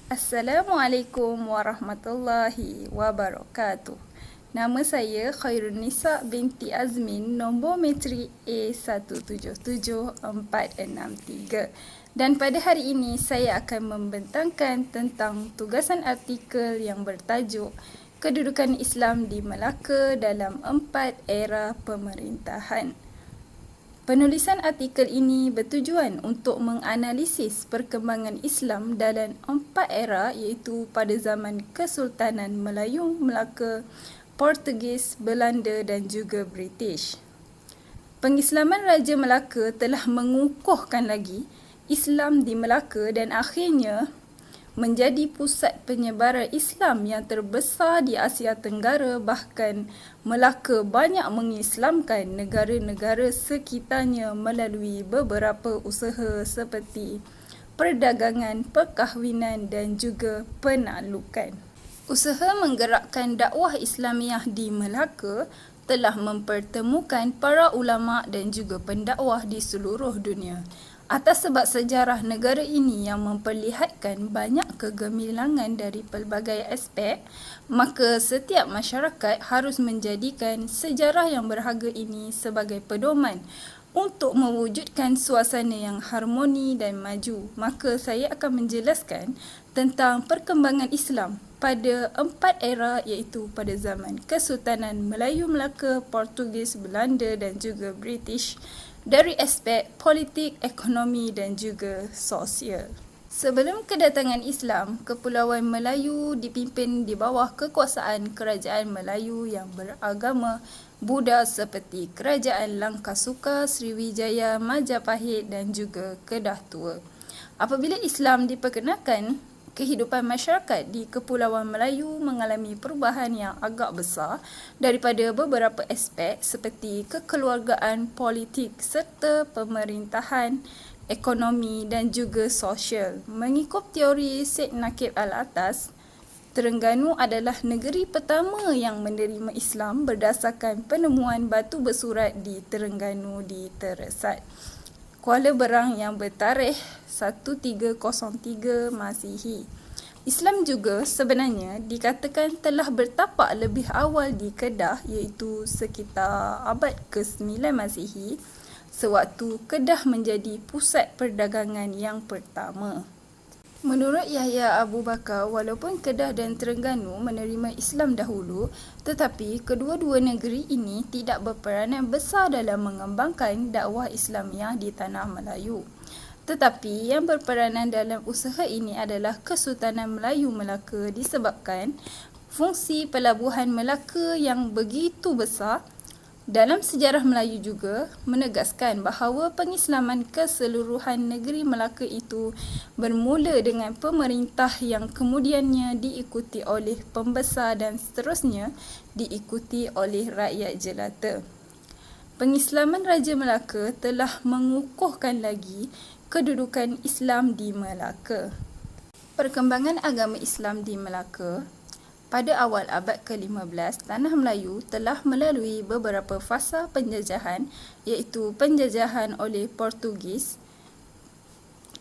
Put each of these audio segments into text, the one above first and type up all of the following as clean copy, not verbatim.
Assalamualaikum warahmatullahi wabarakatuh. Nama saya Khairunisa binti Azmin, nombor matrik A177463. Dan pada hari ini saya akan membentangkan tentang tugasan artikel yang bertajuk Kedudukan Islam di Melaka dalam 4 era pemerintahan. Penulisan artikel ini bertujuan untuk menganalisis perkembangan Islam dalam 4 era iaitu pada zaman Kesultanan Melayu, Melaka, Portugis, Belanda dan juga British. Pengislaman Raja Melaka telah mengukuhkan lagi Islam di Melaka dan akhirnya menjadi pusat penyebaran Islam yang terbesar di Asia Tenggara. Bahkan Melaka banyak mengislamkan negara-negara sekitarnya melalui beberapa usaha seperti perdagangan, perkahwinan dan juga penaklukan. Usaha menggerakkan dakwah Islamiah di Melaka telah mempertemukan para ulama dan juga pendakwah di seluruh dunia. Atas sebab sejarah negara ini yang memperlihatkan banyak kegemilangan dari pelbagai aspek, maka setiap masyarakat harus menjadikan sejarah yang berharga ini sebagai pedoman untuk mewujudkan suasana yang harmoni dan maju. Maka saya akan menjelaskan tentang perkembangan Islam pada 4 era iaitu pada zaman Kesultanan Melayu, Melaka, Portugis, Belanda dan juga British dari aspek politik, ekonomi dan juga sosial. Sebelum kedatangan Islam, Kepulauan Melayu dipimpin di bawah kekuasaan kerajaan Melayu yang beragama Buddha seperti Kerajaan Langkasuka, Sriwijaya, Majapahit dan juga Kedah Tua. Apabila Islam diperkenalkan, kehidupan masyarakat di Kepulauan Melayu mengalami perubahan yang agak besar daripada beberapa aspek seperti kekeluargaan, politik serta pemerintahan, ekonomi dan juga sosial. Mengikut teori Syed Naqib Al-Atas, Terengganu adalah negeri pertama yang menerima Islam berdasarkan penemuan batu bersurat di Terengganu di Teresat, Kuala Berang yang bertarikh 1303 Masihi. Islam juga sebenarnya dikatakan telah bertapak lebih awal di Kedah iaitu sekitar abad ke-9 Masihi, sewaktu Kedah menjadi pusat perdagangan yang pertama. Menurut Yahya Abu Bakar, walaupun Kedah dan Terengganu menerima Islam dahulu, tetapi kedua-dua negeri ini tidak berperanan besar dalam mengembangkan dakwah Islamiah di tanah Melayu. Tetapi yang berperanan dalam usaha ini adalah Kesultanan Melayu Melaka disebabkan fungsi pelabuhan Melaka yang begitu besar. Dalam sejarah Melayu juga menegaskan bahawa pengislaman keseluruhan negeri Melaka itu bermula dengan pemerintah yang kemudiannya diikuti oleh pembesar dan seterusnya diikuti oleh rakyat jelata. Pengislaman Raja Melaka telah mengukuhkan lagi kedudukan Islam di Melaka. Perkembangan agama Islam di Melaka. Pada awal abad ke-15, Tanah Melayu telah melalui beberapa fasa penjajahan iaitu penjajahan oleh Portugis,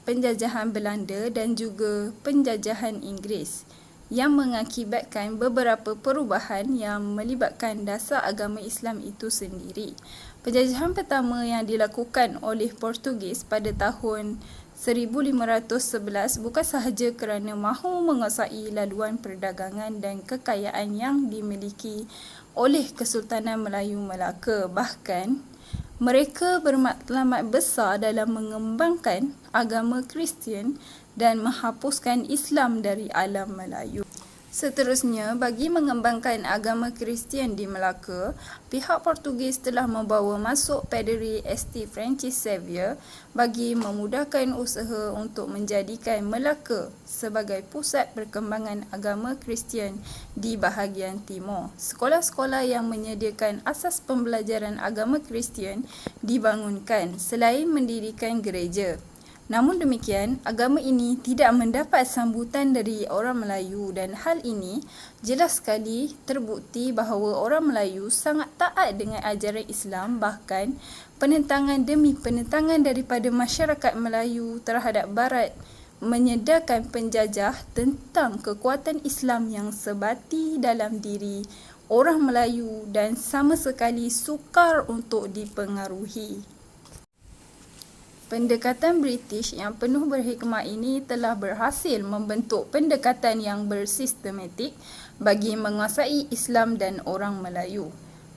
penjajahan Belanda dan juga penjajahan Inggeris yang mengakibatkan beberapa perubahan yang melibatkan dasar agama Islam itu sendiri. Penjajahan pertama yang dilakukan oleh Portugis pada tahun 1511 bukan sahaja kerana mahu menguasai laluan perdagangan dan kekayaan yang dimiliki oleh Kesultanan Melayu Melaka, bahkan mereka bermatlamat besar dalam mengembangkan agama Kristian dan menghapuskan Islam dari alam Melayu. Seterusnya, bagi mengembangkan agama Kristian di Melaka, pihak Portugis telah membawa masuk Paderi St. Francis Xavier bagi memudahkan usaha untuk menjadikan Melaka sebagai pusat perkembangan agama Kristian di bahagian timur. Sekolah-sekolah yang menyediakan asas pembelajaran agama Kristian dibangunkan selain mendirikan gereja. Namun demikian, agama ini tidak mendapat sambutan dari orang Melayu dan hal ini jelas sekali terbukti bahawa orang Melayu sangat taat dengan ajaran Islam, bahkan penentangan demi penentangan daripada masyarakat Melayu terhadap Barat menyedarkan penjajah tentang kekuatan Islam yang sebati dalam diri orang Melayu dan sama sekali sukar untuk dipengaruhi. Pendekatan British yang penuh berhikmah ini telah berhasil membentuk pendekatan yang bersistematik bagi menguasai Islam dan orang Melayu.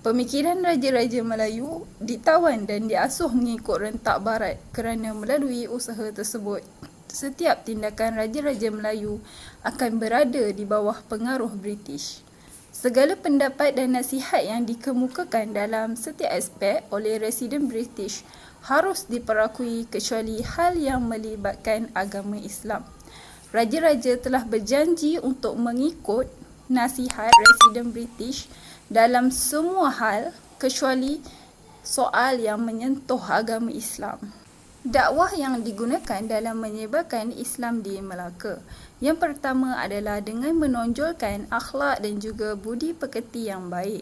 Pemikiran Raja-Raja Melayu ditawan dan diasuh mengikut rentak Barat kerana melalui usaha tersebut, setiap tindakan Raja-Raja Melayu akan berada di bawah pengaruh British. Segala pendapat dan nasihat yang dikemukakan dalam setiap aspek oleh residen British harus diperakui kecuali hal yang melibatkan agama Islam. Raja-raja telah berjanji untuk mengikut nasihat residen British dalam semua hal kecuali soal yang menyentuh agama Islam. Dakwah yang digunakan dalam menyebarkan Islam di Melaka. Yang pertama adalah dengan menonjolkan akhlak dan juga budi pekerti yang baik.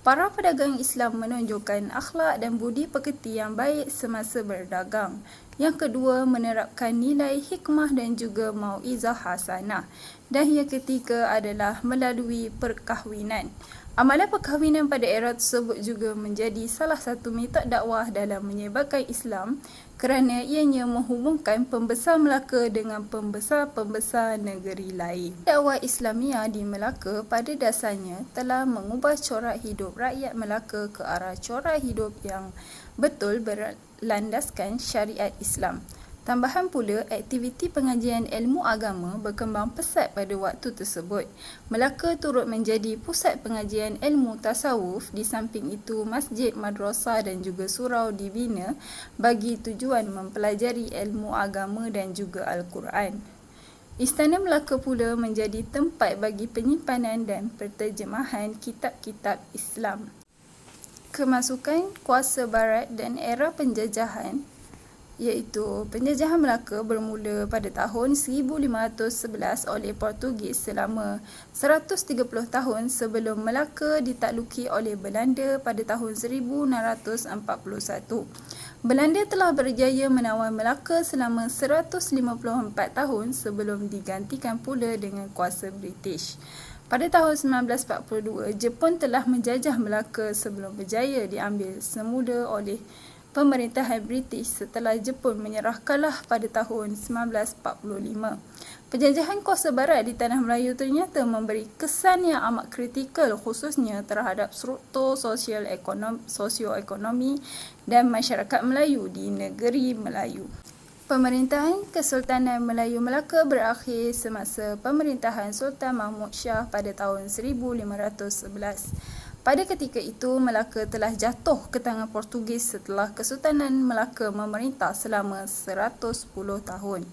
Para pedagang Islam menunjukkan akhlak dan budi pekerti yang baik semasa berdagang. Yang kedua, menerapkan nilai hikmah dan juga mau'izah hasanah. Dan yang ketiga adalah melalui perkahwinan. Amalan perkahwinan pada era tersebut juga menjadi salah satu metod dakwah dalam menyebarkan Islam kerana ianya menghubungkan pembesar Melaka dengan pembesar-pembesar negeri lain. Dakwah Islamiah di Melaka pada dasarnya telah mengubah corak hidup rakyat Melaka ke arah corak hidup yang betul berlandaskan syariat Islam. Tambahan pula, aktiviti pengajian ilmu agama berkembang pesat pada waktu tersebut. Melaka turut menjadi pusat pengajian ilmu tasawuf, di samping itu masjid, madrasah dan juga surau dibina bagi tujuan mempelajari ilmu agama dan juga Al-Quran. Istana Melaka pula menjadi tempat bagi penyimpanan dan penterjemahan kitab-kitab Islam. Kemasukan kuasa Barat dan era penjajahan, iaitu penjajahan Melaka bermula pada tahun 1511 oleh Portugis selama 130 tahun sebelum Melaka ditakluki oleh Belanda pada tahun 1641. Belanda telah berjaya menawan Melaka selama 154 tahun sebelum digantikan pula dengan kuasa British. Pada tahun 1942, Jepun telah menjajah Melaka sebelum berjaya diambil semula oleh pemerintahan British setelah Jepun menyerah kalah pada tahun 1945. Penjajahan kuasa Barat di Tanah Melayu ternyata memberi kesan yang amat kritikal khususnya terhadap struktur sosioekonomi dan masyarakat Melayu di negeri Melayu. Pemerintahan Kesultanan Melayu Melaka berakhir semasa pemerintahan Sultan Mahmud Shah pada tahun 1511. Pada ketika itu, Melaka telah jatuh ke tangan Portugis setelah Kesultanan Melaka memerintah selama 110 tahun.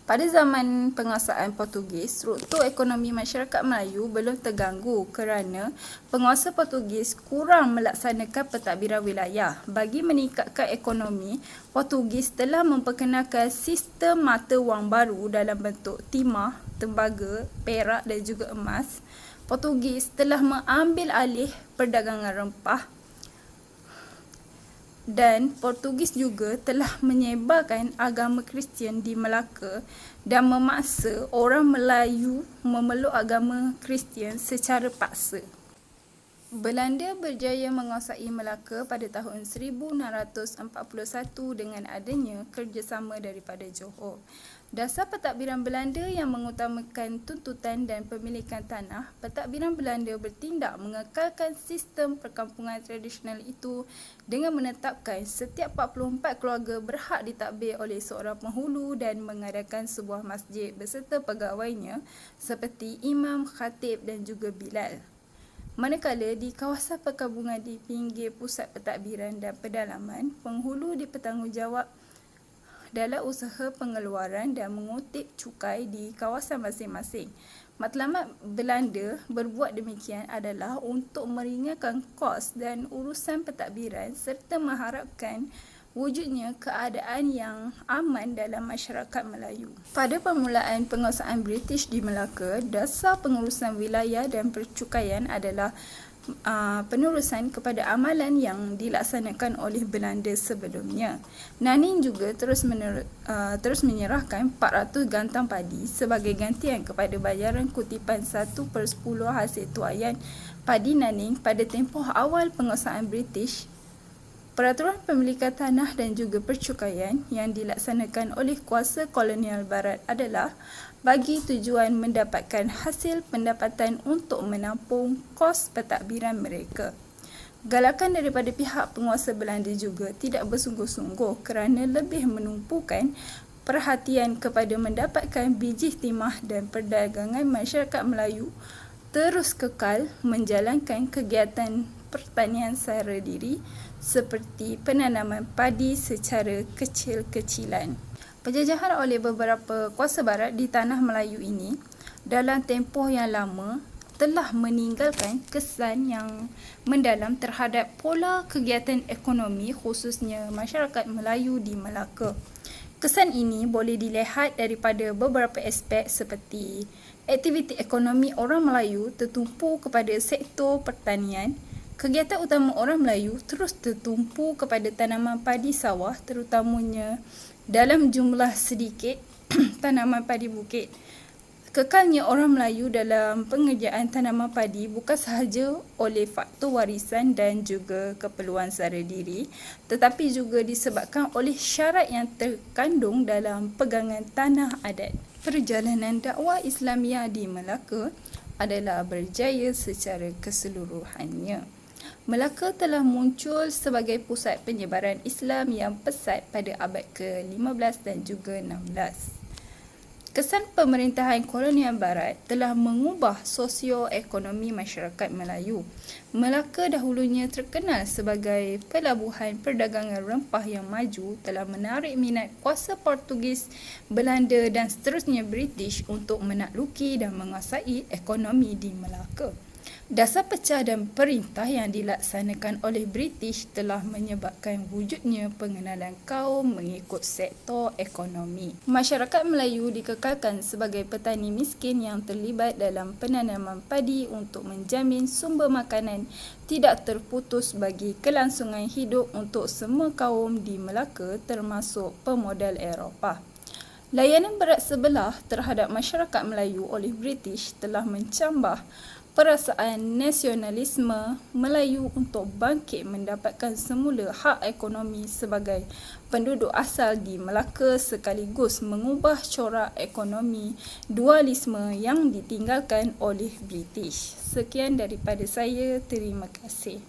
Pada zaman penguasaan Portugis, struktur ekonomi masyarakat Melayu belum terganggu kerana penguasa Portugis kurang melaksanakan pentadbiran wilayah. Bagi meningkatkan ekonomi, Portugis telah memperkenalkan sistem mata wang baru dalam bentuk timah, tembaga, perak dan juga emas. Portugis telah mengambil alih perdagangan rempah dan Portugis juga telah menyebarkan agama Kristian di Melaka dan memaksa orang Melayu memeluk agama Kristian secara paksa. Belanda berjaya menguasai Melaka pada tahun 1641 dengan adanya kerjasama daripada Johor. Dasar pentadbiran Belanda yang mengutamakan tuntutan dan pemilikan tanah, pentadbiran Belanda bertindak mengekalkan sistem perkampungan tradisional itu dengan menetapkan setiap 44 keluarga berhak ditadbir oleh seorang penghulu dan mengadakan sebuah masjid beserta pegawainya seperti imam, khatib dan juga bilal. Manakala di kawasan perkampungan di pinggir pusat pentadbiran dan pedalaman, penghulu dipertanggungjawab dalam usaha pengeluaran dan mengutip cukai di kawasan masing-masing. Matlamat Belanda berbuat demikian adalah untuk meringankan kos dan urusan pentadbiran serta mengharapkan wujudnya keadaan yang aman dalam masyarakat Melayu. Pada permulaan penguasaan British di Melaka, dasar pengurusan wilayah dan percukaian adalah penerusan kepada amalan yang dilaksanakan oleh Belanda sebelumnya. Naning juga terus menyerahkan 400 gantang padi sebagai gantian kepada bayaran kutipan 1/10 hasil tuaian padi Naning pada tempoh awal penguasaan British. Peraturan pemilikan tanah dan juga percukaian yang dilaksanakan oleh kuasa kolonial barat adalah bagi tujuan mendapatkan hasil pendapatan untuk menampung kos pentadbiran mereka. Galakan daripada pihak penguasa Belanda juga tidak bersungguh-sungguh kerana lebih menumpukan perhatian kepada mendapatkan biji timah dan perdagangan masyarakat Melayu terus kekal menjalankan kegiatan pertanian sara diri seperti penanaman padi secara kecil-kecilan. Penjajahan oleh beberapa kuasa barat di tanah Melayu ini dalam tempoh yang lama telah meninggalkan kesan yang mendalam terhadap pola kegiatan ekonomi khususnya masyarakat Melayu di Melaka. Kesan ini boleh dilihat daripada beberapa aspek seperti aktiviti ekonomi orang Melayu tertumpu kepada sektor pertanian. Kegiatan utama orang Melayu terus tertumpu kepada tanaman padi sawah terutamanya dalam jumlah sedikit tanaman padi bukit. Kekalnya orang Melayu dalam pengerjaan tanaman padi bukan sahaja oleh faktor warisan dan juga keperluan sara diri, tetapi juga disebabkan oleh syarat yang terkandung dalam pegangan tanah adat. Perjalanan dakwah Islamiah di Melaka adalah berjaya secara keseluruhannya. Melaka telah muncul sebagai pusat penyebaran Islam yang pesat pada abad ke-15 dan juga 16. Kesan pemerintahan kolonial barat telah mengubah sosioekonomi masyarakat Melayu. Melaka dahulunya terkenal sebagai pelabuhan perdagangan rempah yang maju telah menarik minat kuasa Portugis, Belanda dan seterusnya British untuk menakluki dan menguasai ekonomi di Melaka. Dasar pecah dan perintah yang dilaksanakan oleh British telah menyebabkan wujudnya pengenalan kaum mengikut sektor ekonomi. Masyarakat Melayu dikekalkan sebagai petani miskin yang terlibat dalam penanaman padi untuk menjamin sumber makanan tidak terputus bagi kelangsungan hidup untuk semua kaum di Melaka termasuk pemodal Eropah. Layanan berat sebelah terhadap masyarakat Melayu oleh British telah mencambah perasaan nasionalisme Melayu untuk bangkit mendapatkan semula hak ekonomi sebagai penduduk asal di Melaka sekaligus mengubah corak ekonomi dualisme yang ditinggalkan oleh British. Sekian daripada saya, terima kasih.